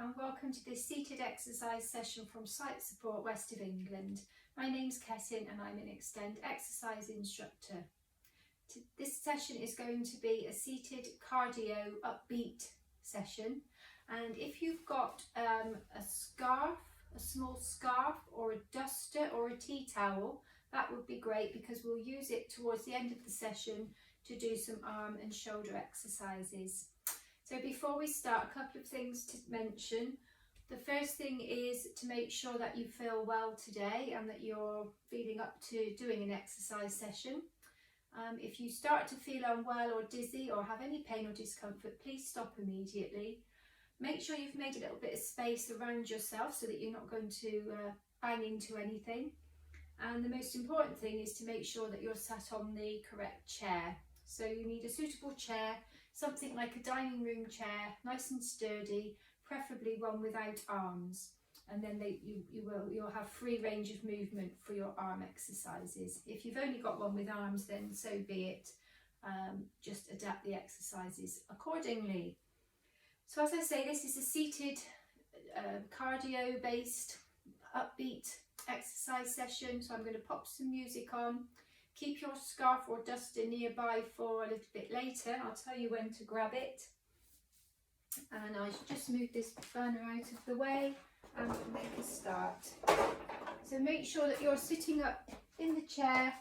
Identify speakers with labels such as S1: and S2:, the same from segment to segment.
S1: and welcome to this seated exercise session from Site Support West of England. My name's Ketyn and I'm an Extend exercise instructor. This session is going to be a seated cardio upbeat session, and if you've got a scarf, a small scarf or a duster or a tea towel, that would be great because we'll use it towards the end of the session to do some arm and shoulder exercises. So before we start, a couple of things to mention. The first thing is to make sure that you feel well today and that you're feeling up to doing an exercise session. If you start to feel unwell or dizzy or have any pain or discomfort, please stop immediately. Make sure you've made a little bit of space around yourself so that you're not going to bang into anything. And the most important thing is to make sure that you're sat on the correct chair. So you need a suitable chair, something like a dining room chair, nice and sturdy, preferably one without arms. And then you'll have free range of movement for your arm exercises. If you've only got one with arms, then so be it. Just adapt the exercises accordingly. So as I say, this is a seated cardio based upbeat exercise session. So I'm going to pop some music on. Keep your scarf or duster nearby for a little bit later. I'll tell you when to grab it. And I should just move this burner out of the way and we'll make a start. So make sure that you're sitting up in the chair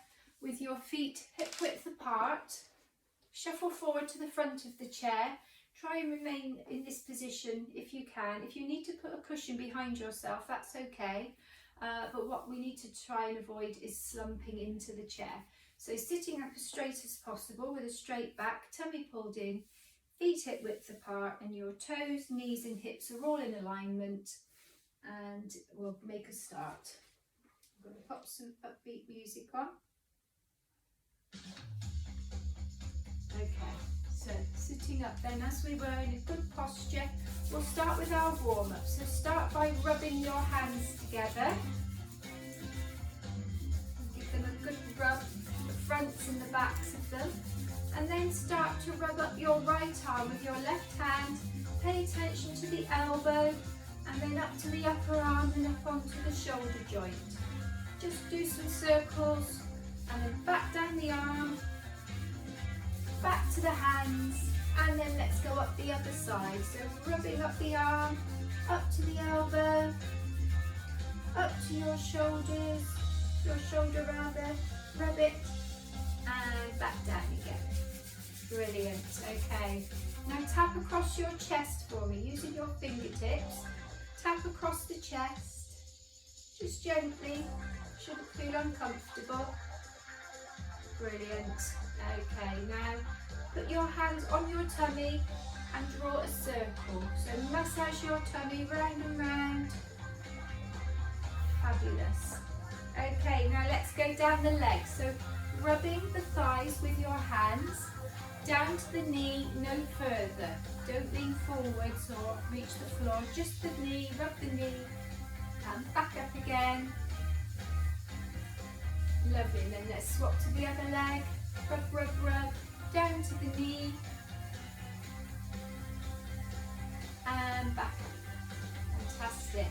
S1: with your feet hip width apart. Shuffle forward to the front of the chair. Try and remain in this position if you can. If you need to put a cushion behind yourself, that's okay. But what we need to try and avoid is slumping into the chair. So sitting up as straight as possible with a straight back, tummy pulled in, feet hip width apart, and your toes, knees and hips are all in alignment. And we'll make a start. I'm going to pop some upbeat music on. Okay, so sitting up then, as we were in a good posture, we'll start with our warm-up. So start by rubbing your hands together. Give them a good rub, the fronts and the backs of them. And then start to rub up your right arm with your left hand. Pay attention to the elbow and then up to the upper arm and up onto the shoulder joint. Just do some circles and then back down the arm, back to the hands. And then let's go up the other side. So rubbing up the arm, up to the elbow, up to your shoulders, your shoulder rather, rub it, and back down again. Brilliant, okay. Now tap across your chest for me, using your fingertips. Tap across the chest, just gently, shouldn't feel uncomfortable. Brilliant, okay, now put your hands on your tummy and draw a circle. So massage your tummy round and round. Fabulous. Okay, now let's go down the legs. So rubbing the thighs with your hands, down to the knee, no further. Don't lean forwards or reach the floor, just the knee, rub the knee, and back up again. Lovely, and then let's swap to the other leg. Rub, rub, rub. Down to the knee and back up. Fantastic.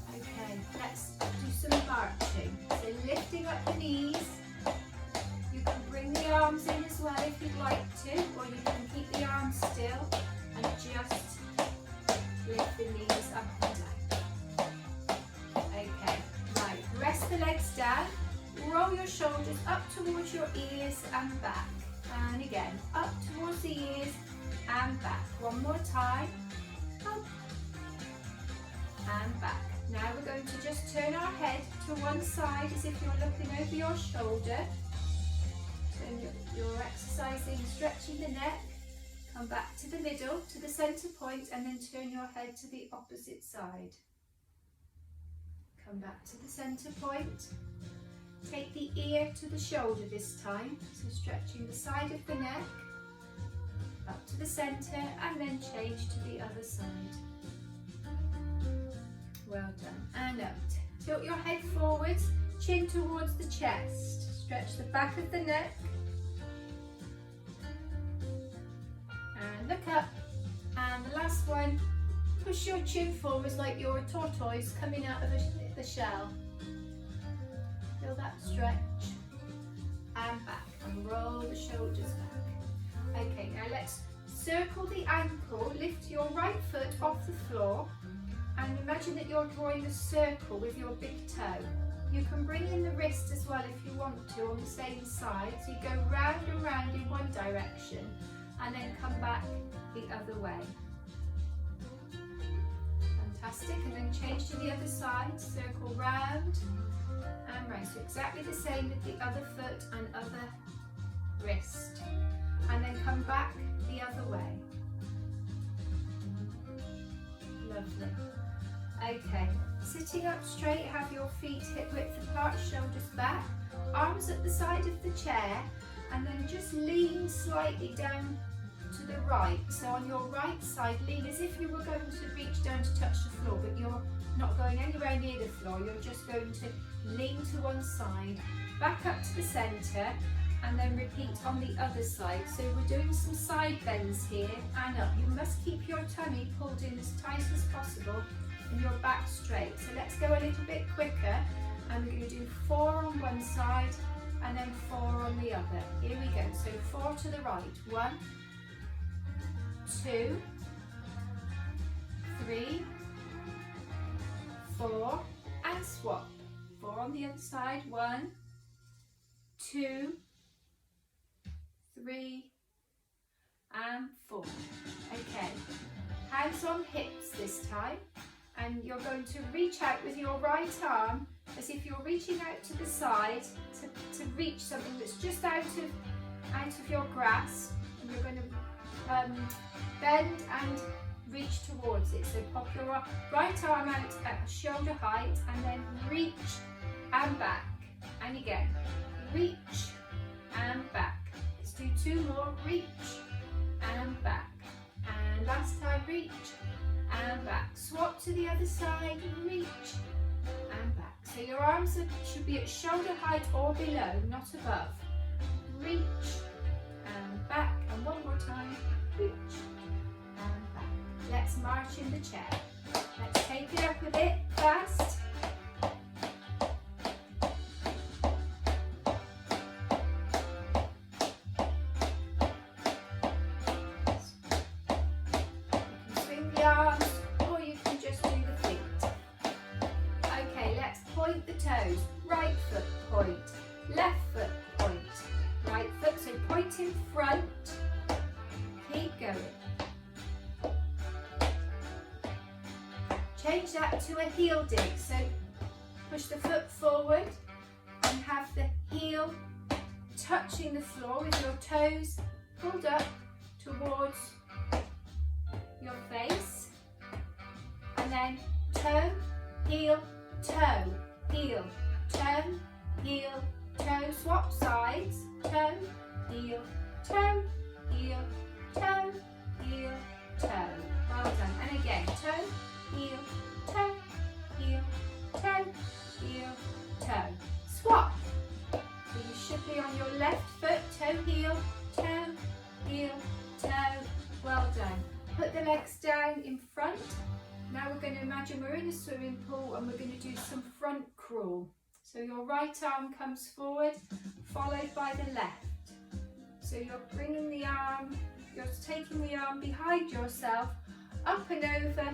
S1: Okay, let's do some marching. So lifting up the knees. You can bring the arms in as well if you'd like to, or you can keep the arms still and just lift the knees up and down. Okay, right, rest the legs down. Roll your shoulders up towards your ears and back. And again, up towards the ears and back. One more time. Up and back. Now we're going to just turn our head to one side as if you're looking over your shoulder. So you're exercising, stretching the neck. Come back to the middle, to the centre point, and then turn your head to the opposite side. Come back to the centre point. Take the ear to the shoulder this time, so stretching the side of the neck, up to the centre, and then change to the other side. Well done. And up. Tilt your head forwards, chin towards the chest. Stretch the back of the neck. And look up. And the last one, Push your chin forwards like you're a tortoise coming out of the shell. Feel that stretch. And back. And roll the shoulders back. Okay, now let's circle the ankle. Lift your right foot off the floor. And imagine that you're drawing a circle with your big toe. You can bring in the wrist as well if you want to on the same side. So you go round and round in one direction and then come back the other way. Fantastic. And then change to the other side. Circle round and round. So exactly the same with the other foot and other wrist. And then come back the other way. Lovely. Okay, sitting up straight, have your feet hip width apart, shoulders back, arms at the side of the chair, and then just lean slightly down to the right. So on your right side, lean as if you were going to reach down to touch the floor, but you're not going anywhere near the floor, you're just going to lean to one side, back up to the centre, and then repeat on the other side. So we're doing some side bends here and up. You must keep your tummy pulled in as tight as possible and your back straight. So let's go a little bit quicker, and we're going to do 4 on one side and then 4 on the other. Here we go. So 4 to the right. 1, 2, 3, 4, and swap. 4 on the other side. 1, 2, 3, and 4. Okay, hands on hips this time, and you're going to reach out with your right arm as if you're reaching out to the side to reach something that's just out of your grasp, and you're going to bend and reach towards it. So pop your right arm out at shoulder height and then reach and back, and again reach and back. Let's do 2 more. Reach and back, and last time reach and back. Swap to the other side, reach and back. So your arms should be at shoulder height or below, not above. Reach and back, and one more time, reach and back. Let's march in the chair. Let's take it up a bit fast. Point the toes, right foot point, left foot point, right foot, so point in front, keep going. Change that to a heel dig, so push the foot forward and have the heel touching the floor with your toes pulled up towards your face, and then toe, heel, toe, heel, toe, heel, toe, swap sides, toe, heel, toe, heel, toe, heel, toe. Well done. And again, toe, heel, toe, heel, toe, heel, toe. Swap. So you should be on your left foot, toe, heel, toe. Well done. Put the legs down in front. Now we're going to imagine we're in a swimming pool and we're going to do some front crawl. So your right arm comes forward, followed by the left. So you're bringing the arm, you're taking the arm behind yourself, up and over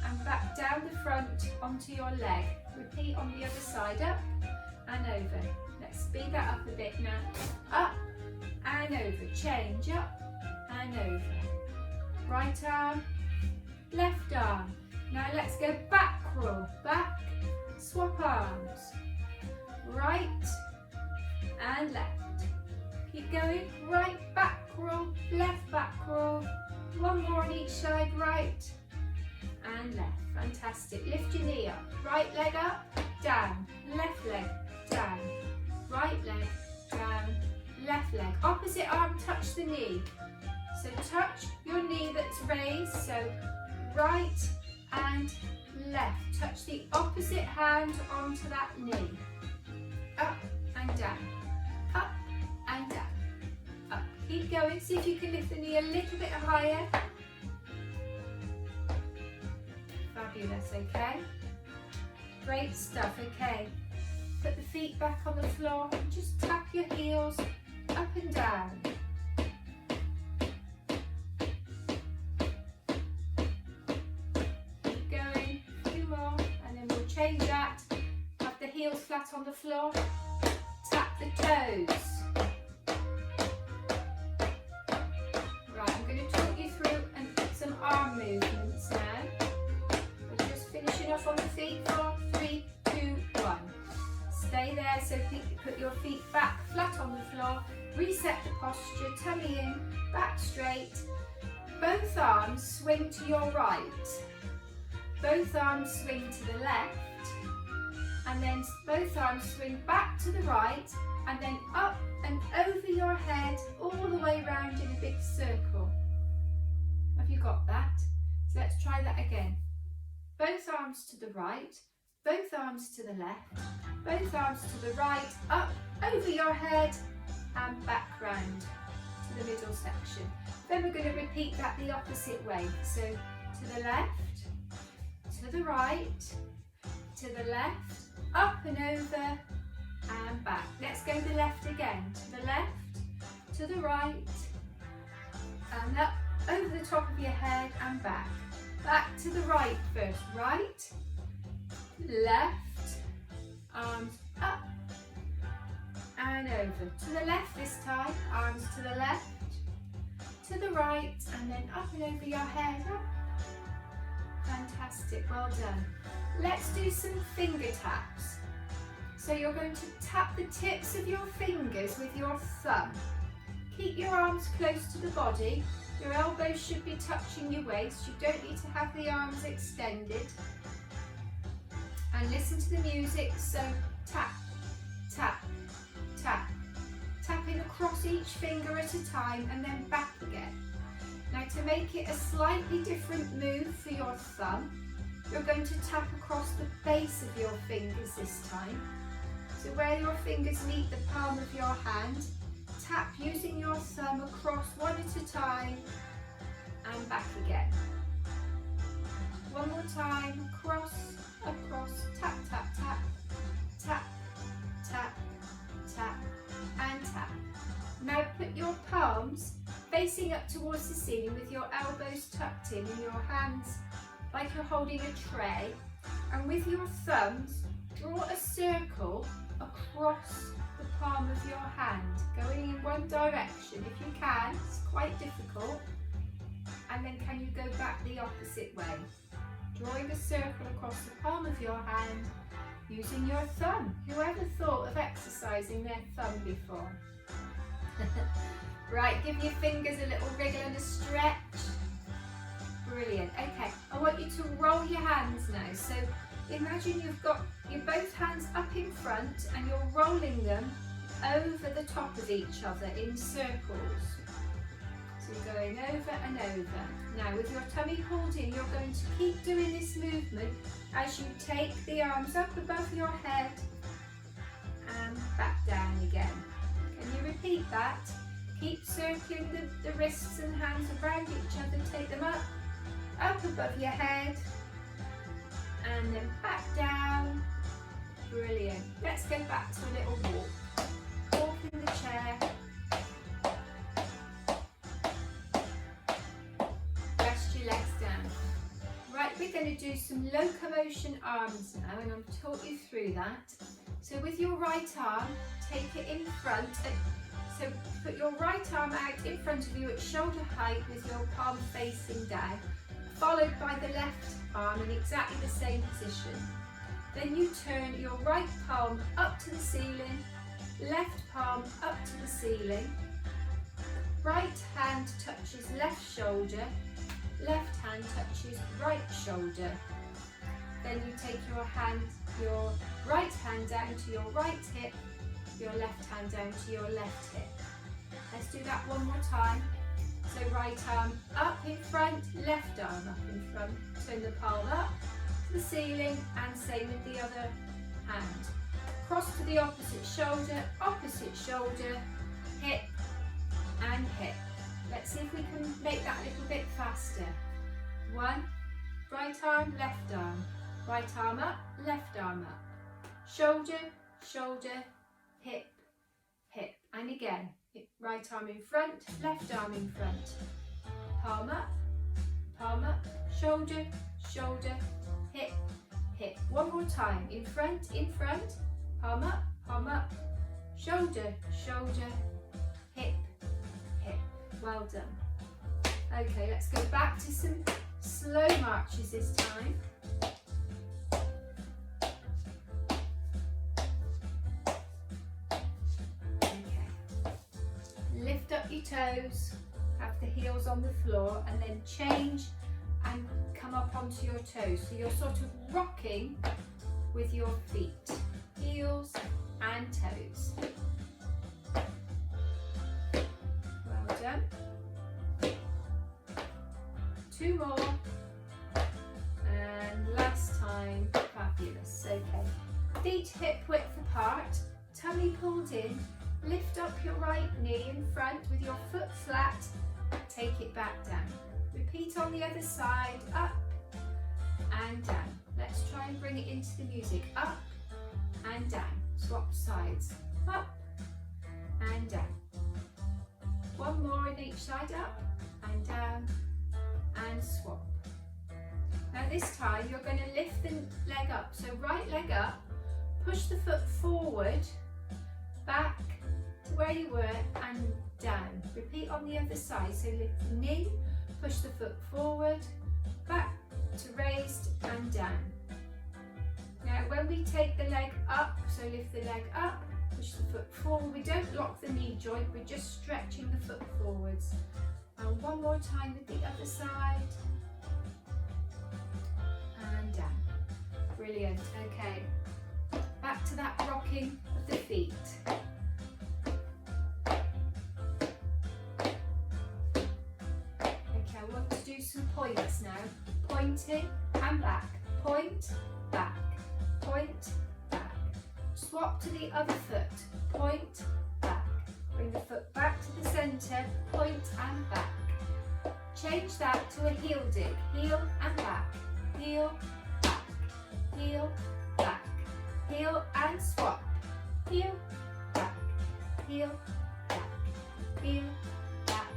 S1: and back down the front onto your leg. Repeat on the other side, up and over. Let's speed that up a bit now. Up and over, change, up and over. Right arm, left arm. Now let's go back crawl, back, swap arms, right and left. Keep going, right back crawl, left back crawl. One more on each side, right and left. Fantastic. Lift your knee up, right leg up, down, left leg, down, right leg, down, left leg. Opposite arm touch the knee. So touch your knee that's raised, so right and left. Touch the opposite hand onto that knee. Up and down, up and down, up. Keep going, see if you can lift the knee a little bit higher. fabulous, okay? Great stuff, okay. Put the feet back on the floor and just tap your heels up and down. Keep going, a few more, and then we'll change that. Have the heels flat on the floor, tap the toes. Right, I'm going to talk you through some arm movements now. We're just finishing off on the feet. 4, 3, 2, 1. Stay there, so put your feet back flat on the floor, reset the posture, tummy in, back straight. Both arms swing to your right, both arms swing to the left, and then both arms swing back to the right, and then up and over your head, all the way round in a big circle. Have you got that? So let's try that again. Both arms to the right, both arms to the left, both arms to the right, up over your head and back round to the middle section. Then we're going to repeat that the opposite way. So to the left, to the right, to the left, up and over and back. Let's go the left again. To the left, to the right, and up over the top of your head and back. Back to the right first. Right, left, arms up and over. To the left this time, arms to the left, to the right, and then up and over your head. Up. Fantastic, well done. Let's do some finger taps. So you're going to tap the tips of your fingers with your thumb. Keep your arms close to the body. Your elbows should be touching your waist. You don't need to have the arms extended. And listen to the music. So tap, tap, tap. Tapping across each finger at a time and then back again. Now to make it a slightly different move for your thumb, you're going to tap across the base of your fingers this time. So where your fingers meet the palm of your hand, tap using your thumb across one at a time and back again. One more time, across, across, tap, tap, tap, tap, tap, tap, and tap. Now put your palms facing up towards the ceiling with your elbows tucked in and your hands like you're holding a tray, and with your thumbs draw a circle across the palm of your hand, going in one direction if you can. It's quite difficult. And then can you go back the opposite way, drawing a circle across the palm of your hand using your thumb. Whoever thought of exercising their thumb before? Right, give your fingers a little wriggle and a stretch. Brilliant. Okay, I want you to roll your hands now. So imagine you've got your both hands up in front and you're rolling them over the top of each other in circles. So you're going over and over. Now with your tummy pulled in, you're going to keep doing this movement as you take the arms up above your head and back down again. Can you repeat that? Keep circling the wrists and hands around each other. Take them up above your head, and then back down. Brilliant. Let's go back to a little walk. Walk in the chair. Rest your legs down. Right, we're going to do some locomotion arms now, and I'll talk you through that. So with your right arm, take it in front. So put your right arm out in front of you at shoulder height with your palm facing down, followed by the left arm in exactly the same position. Then you turn your right palm up to the ceiling, left palm up to the ceiling, right hand touches left shoulder, left hand touches right shoulder. Then you take your right hand down to your right hip, your left hand down to your left hip. Let's do that one more time. So right arm up in front, left arm up in front. Turn the palm up to the ceiling and same with the other hand. Cross to the opposite shoulder, hip and hip. Let's see if we can make that a little bit faster. 1, right arm, left arm. Right arm up, left arm up. Shoulder, shoulder, hip, hip. And again, right arm in front, left arm in front. Palm up, shoulder, shoulder, hip, hip. One more time, in front, palm up, shoulder, shoulder, hip, hip. Well done. Okay, let's go back to some slow marches this time. Okay. Lift up your toes, have the heels on the floor, and then change and come up onto your toes. So you're sort of rocking with your feet, heels and toes. Well done. Two more. And last time. Fabulous. Okay. Feet hip width apart, tummy pulled in. Lift up your right knee in front with your foot flat. Take it back down. Repeat on the other side, up and down. Let's try and bring it into the music. Up and down. Swap sides. Up and down. One more in each side. Up and down and swap. Now this time you're going to lift the leg up. So right leg up, push the foot forward, back to where you were and down. Repeat on the other side. So lift the knee, push the foot forward, back to raised and down. Now when we take the leg up, so lift the leg up, push the foot forward. We don't lock the knee joint, we're just stretching the foot forwards. And one more time with the other side. And down. Brilliant. Okay. Back to that rocking of the feet. Some points now. Pointing and back. Point, back. Point, back. Swap to the other foot. Point, back. Bring the foot back to the centre. Point and back. Change that to a heel dig. Heel and back. Heel, back. Heel, back. Heel and swap. Heel, back. Heel, back. Heel, back.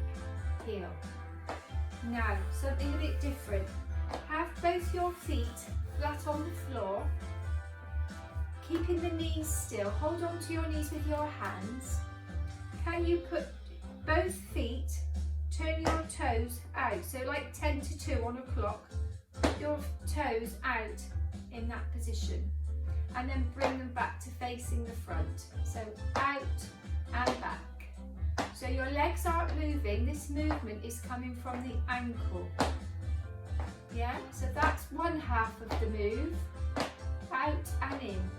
S1: Heel. Now, something a bit different. Have both your feet flat on the floor, keeping the knees still. Hold on to your knees with your hands. Can you put both feet, turn your toes out, so like 10 to 2 on a clock, put your toes out in that position, and then bring them back to facing the front. So out and back. So your legs aren't moving, this movement is coming from the ankle. Yeah, so that's one half of the move, out and in.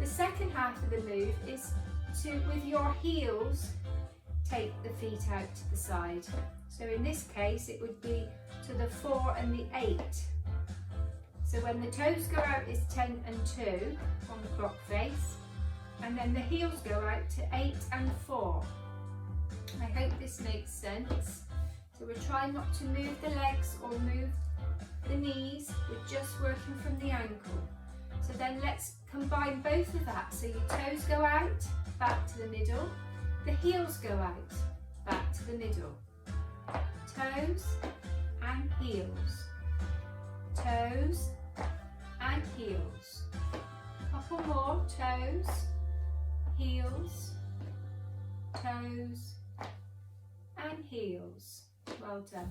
S1: The second half of the move is to, with your heels, take the feet out to the side. So in this case, it would be to the 4 and the 8. So when the toes go out, it's 10 and 2 on the clock face, and then the heels go out to 8 and 4. I hope this makes sense. So we're trying not to move the legs or move the knees, we're just working from the ankle. So then let's combine both of that. So your toes go out, back to the middle, the heels go out, back to the middle. Toes and heels. Toes and heels. Couple more, toes, heels, toes, and heels. Well done.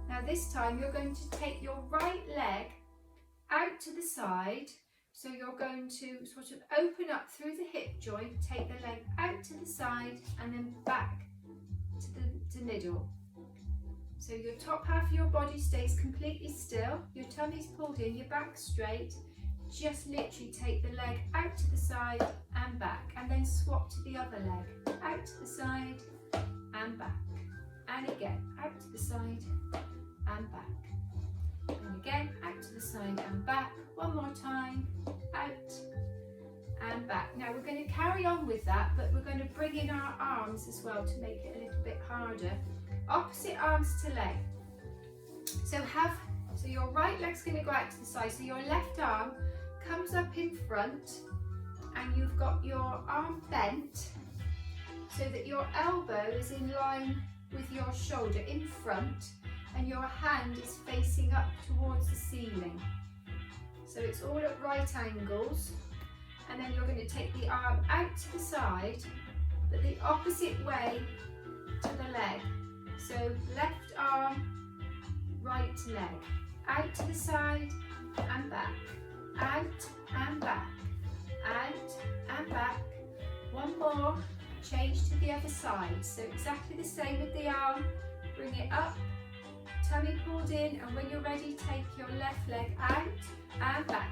S1: Now this time you're going to take your right leg out to the side. So you're going to sort of open up through the hip joint, take the leg out to the side and then back to the middle. So your top half of your body stays completely still, your tummy's pulled in, your back straight. Just literally take the leg out to the side and back, and then swap to the other leg, out to the side and back, and again out to the side and back, and again out to the side and back. One more time, out and back. Now we're going to carry on with that, but we're going to bring in our arms as well to make it a little bit harder. Opposite arms to leg. So So your right leg's going to go out to the side. So your left arm comes up in front and you've got your arm bent so that your elbow is in line with your shoulder in front and your hand is facing up towards the ceiling. So it's all at right angles, and then you're going to take the arm out to the side but the opposite way to the leg. So left arm, right leg, out to the side and back, out and back, out and back. One more, change to the other side. So exactly the same with the arm, bring it up, tummy pulled in, and when you're ready, take your left leg out and back,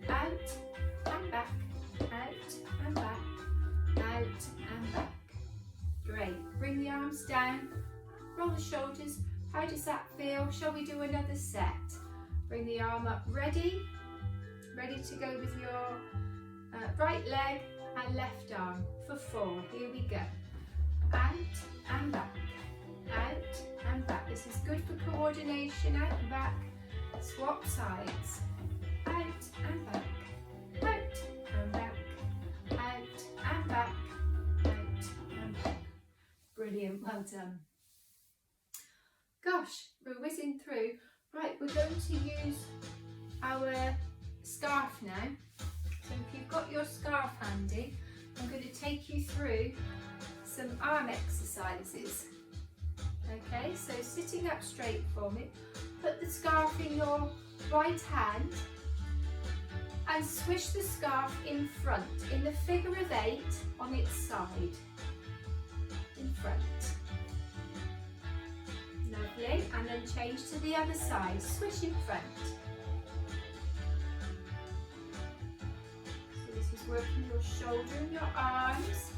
S1: out and back, out and back, out and back. Great. Bring the arms down, roll the shoulders. How does that feel? Shall we do another set? Bring the arm up, ready to go with your right leg and left arm for 4. Here we go. Out and back, out and back. This is good for coordination. Out and back. Swap sides. Out and back, out and back, out and back, out and back. Brilliant, well done. Gosh, we're whizzing through. Right, we're going to use our scarf now. So if you've got your scarf handy, I'm going to take you through some arm exercises. Okay, so sitting up straight for me, put the scarf in your right hand and swish the scarf in front, in the figure of 8 on its side, in front. Lovely, and then change to the other side, swish in front. So this is working your shoulder and your arms.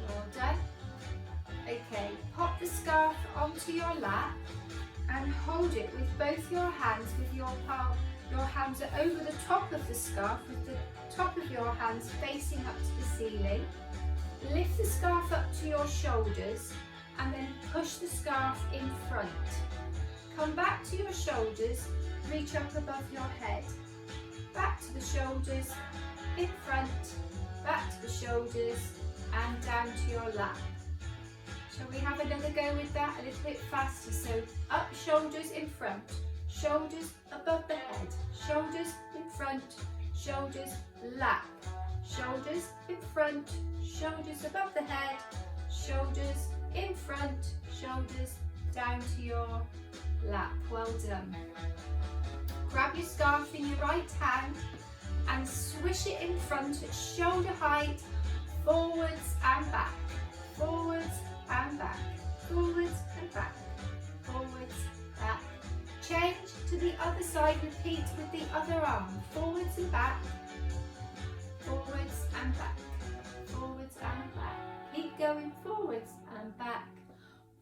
S1: Well done. Okay, pop the scarf onto your lap and hold it with both your hands, with your hands are over the top of the scarf, with the top of your hands facing up to the ceiling. Lift the scarf up to your shoulders and then push the scarf in front. Come back to your shoulders, reach up above your head. Back to the shoulders, in front, back to the shoulders and down to your lap. Shall we have another go with that a little bit faster? So up, shoulders in front, shoulders above the head, shoulders in front, shoulders lap, shoulders in front, shoulders above the head, shoulders in front, shoulders down to your lap. Well done. Grab your scarf in your right hand and swish it in front at shoulder height, forwards and back, forwards and back, forwards and back, forwards, back. Change to the other side, repeat with the other arm, forwards and back, forwards and back, forwards and back. Keep going, forwards and back,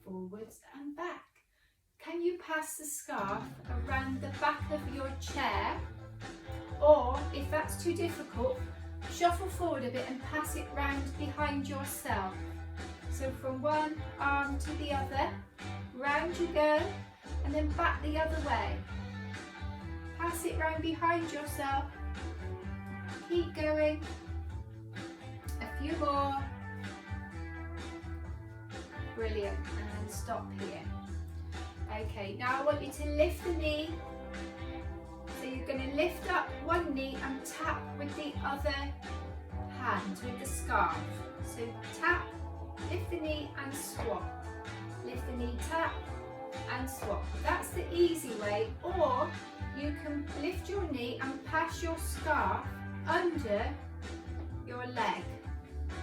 S1: forwards and back. Can you pass the scarf around the back of your chair? Or if that's too difficult, shuffle forward a bit and pass it round behind yourself. So from one arm to the other, round you go, and then back the other way. Pass it round behind yourself. Keep going. A few more. Brilliant. And stop here. Okay, now I want you to lift the knee. So you're going to lift up one knee and tap with the other hand, with the scarf. So tap, lift the knee and swap. Lift the knee, tap and swap. That's the easy way. Or you can lift your knee and pass your scarf under your leg.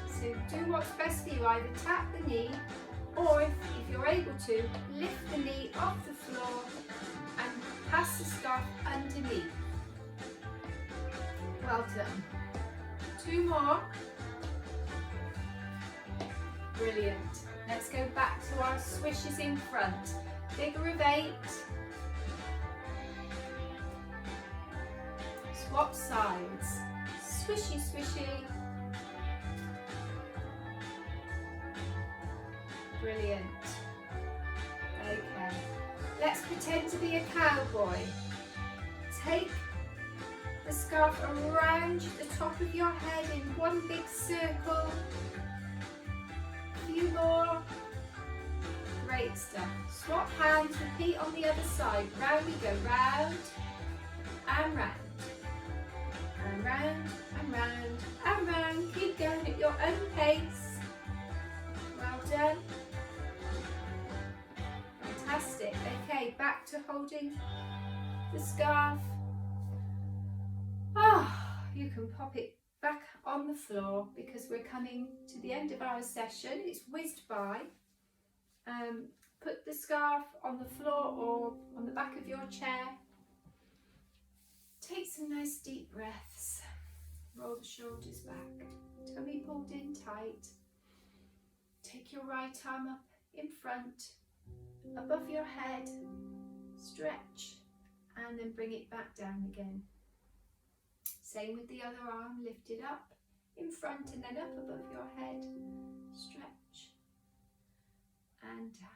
S1: So do what's best for you. Either tap the knee, or if you're able to, lift the knee off the floor and pass the scarf underneath. Well done. 2 more. Brilliant. Let's go back to our swishes in front. Figure of 8. Swap sides. Swishy, swishy. Brilliant. Okay. Let's pretend to be a cowboy. Take the scarf around the top of your head in one big circle. A few more. Great stuff. Swap hands, repeat on the other side. Round we go, round and round. And round and round and round. Keep going at your own pace. Well done. Fantastic. Okay, back to holding the scarf. You can pop it back on the floor because we're coming to the end of our session. It's whizzed by. Put the scarf on the floor or on the back of your chair. Take some nice deep breaths. Roll the shoulders back. Tummy pulled in tight. Take your right arm up in front, above your head. Stretch and then bring it back down again. Same with the other arm. Lift it up in front and then up above your head. Stretch and down.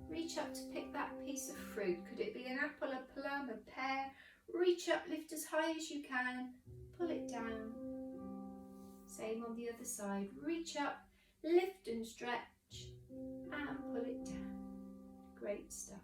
S1: Reach up to pick that piece of fruit. Could it be an apple, a plum, a pear? Reach up, lift as high as you can, pull it down. Same on the other side. Reach up, lift and stretch, and pull it down. Great stuff.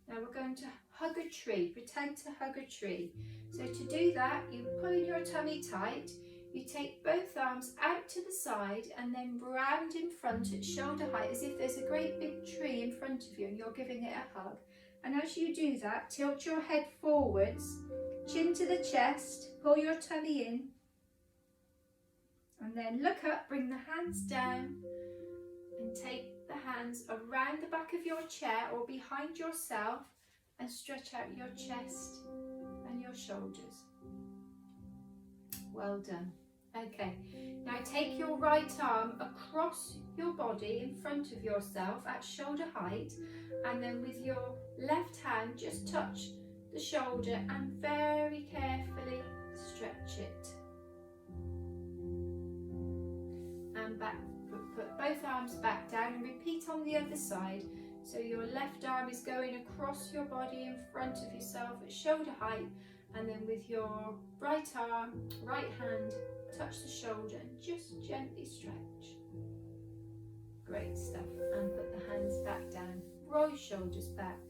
S1: Now we're going to hug a tree. Pretend to hug a tree. So to do that, you pull in your tummy tight. You take both arms out to the side and then round in front at shoulder height as if there's a great big tree in front of you and you're giving it a hug. And as you do that, tilt your head forwards, chin to the chest, pull your tummy in, and then look up, bring the hands down, and take the hands around the back of your chair or behind yourself and stretch out your chest and your shoulders. Well done. Okay, now take your right arm across your body in front of yourself at shoulder height, and then with your left hand just touch the shoulder and very carefully stretch it. And back, put both arms back down and repeat on the other side. So your left arm is going across your body in front of yourself at shoulder height, and then with your right arm, right hand, touch the shoulder and just gently stretch. Great stuff. And put the hands back down. Roll your shoulders back.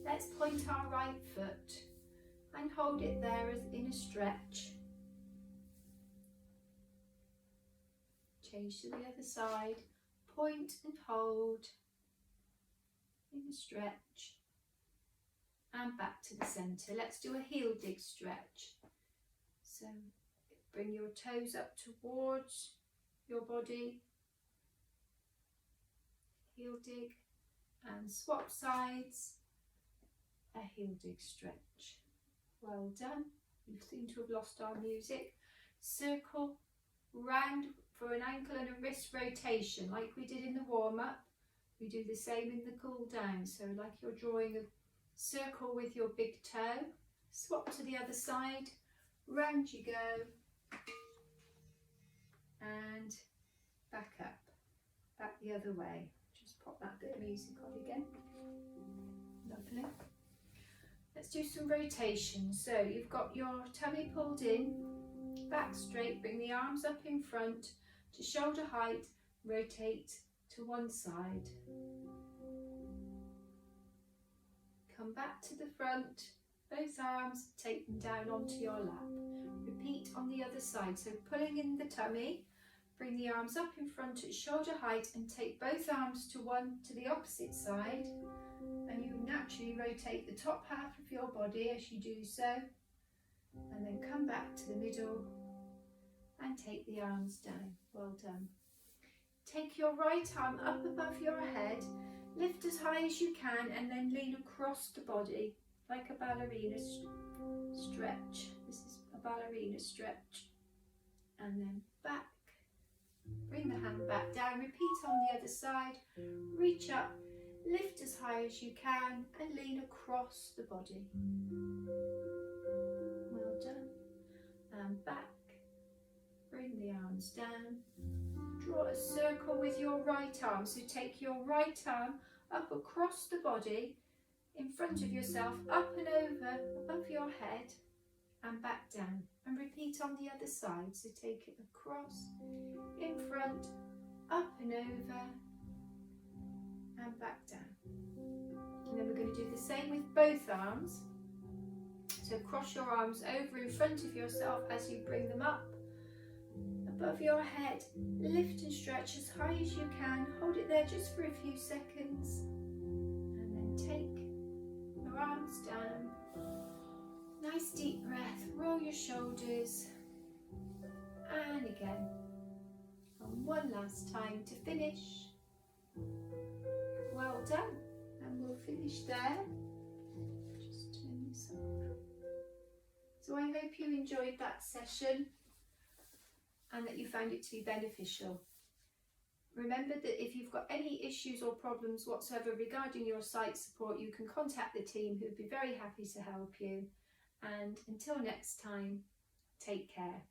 S1: Let's point our right foot and hold it there as in a stretch. Change to the other side. Point and hold in a stretch. And back to the centre. Let's do a heel dig stretch. So bring your toes up towards your body. Heel dig and swap sides. A heel dig stretch. Well done. You seem to have lost our music. Circle round for an ankle and a wrist rotation like we did in the warm-up. We do the same in the cool down. So like you're drawing a circle with your big toe. Swap to the other side. Round you go. And back up. Back the other way. Just pop that bit of music on again. Lovely. Let's do some rotations. So you've got your tummy pulled in, back straight, bring the arms up in front to shoulder height, rotate to one side. Come back to the front, both arms, take them down onto your lap. Repeat on the other side. So pulling in the tummy, bring the arms up in front at shoulder height and take both arms to the opposite side. And you naturally rotate the top half of your body as you do so. And then come back to the middle and take the arms down. Well done. Take your right arm up above your head, lift as high as you can and then lean across the body like a ballerina stretch. This is a ballerina stretch. And then back. Bring the hand back down, repeat on the other side, reach up, lift as high as you can and lean across the body. Well done. And back. Bring the arms down. Draw a circle with your right arm. So take your right arm up across the body in front of yourself, up and over, above your head and back down. And repeat on the other side. So take it across, in front, up and over and back down. And then we're going to do the same with both arms. So cross your arms over in front of yourself as you bring them up above your head. Lift and stretch as high as you can. Hold it there just for a few seconds. And then take your arms down. Nice deep breath. Roll your shoulders. And again. And one last time to finish. Well done. And we'll finish there. Just turn this off. So I hope you enjoyed that session and that you found it to be beneficial. Remember that if you've got any issues or problems whatsoever regarding your sight support, you can contact the team who'd be very happy to help you. And until next time, take care.